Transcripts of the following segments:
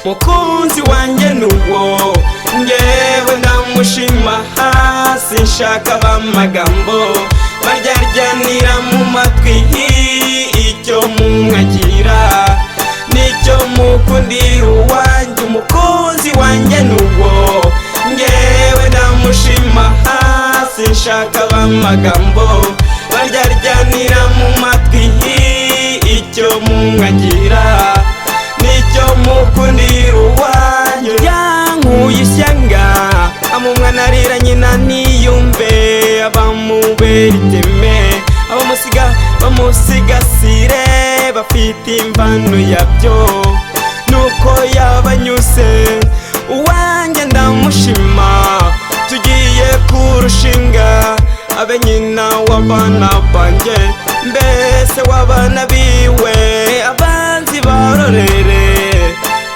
mukunzi wanjye nuwo ngewe ndamushima hasi nshaka bamagambo baryaryanira mu matwi icyo mumwagira nicyo mukundira uwanjye umukunzi wanjye nuwo ngewe ndamushima hasi nshaka bamagambo baryaryanira mu matwi icyo mumwagira nicyo mukundira uwanjye yankuye ishyanga amumwana arira nyina niyumve abamubera iteme abamusiga bamusigasire bafite imvano yabyo nuko yabanyuse uwanjye ndamushima tugiye kurushinga abe nyina w'abana banjye mbese w'abana biwe abanzi barorere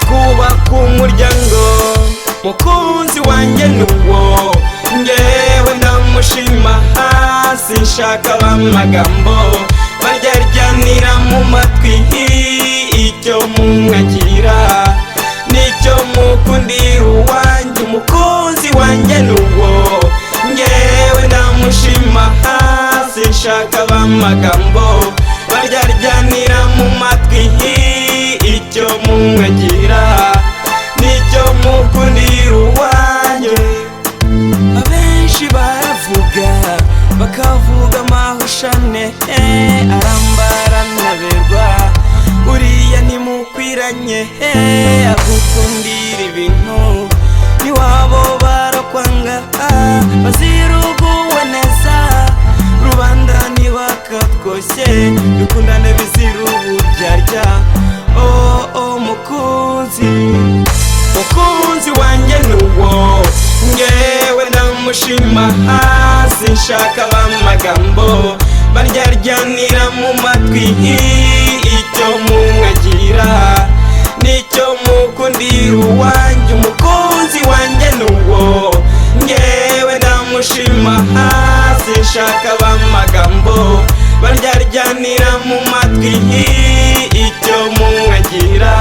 twubaka umuryango mukunzi wanjye nuwo ngewe ndamushima hasi nshaka bamagambo baryaryanira mu matwi icyo mumwagira nicyo mukundira uwanjye umukunzi wanjye nuwo ngewe ndamushima hasi nshaka bamagambo baryaryanira mu matwi icyo mumwagira nicyo mukundira uwanjye abenshi baravuga bakavuga amahushane arambara naberwa uriya ntimukwiranye agukundira ibintu niwabo barakwanga baziruguwe neza rubanda ntibakatwoshye dukundane bizira uburyarya mukunzi wanjye nuwo ngewe ndamushima hasi nshaka bamagambo baryaryanira mu matwi icyo mumwagira nicyo mukundira uwanjye umukunzi wanjye nuwo ngewe ndamushima hasi nshaka bamagambo baryaryanira mu matwi icyo mumwagira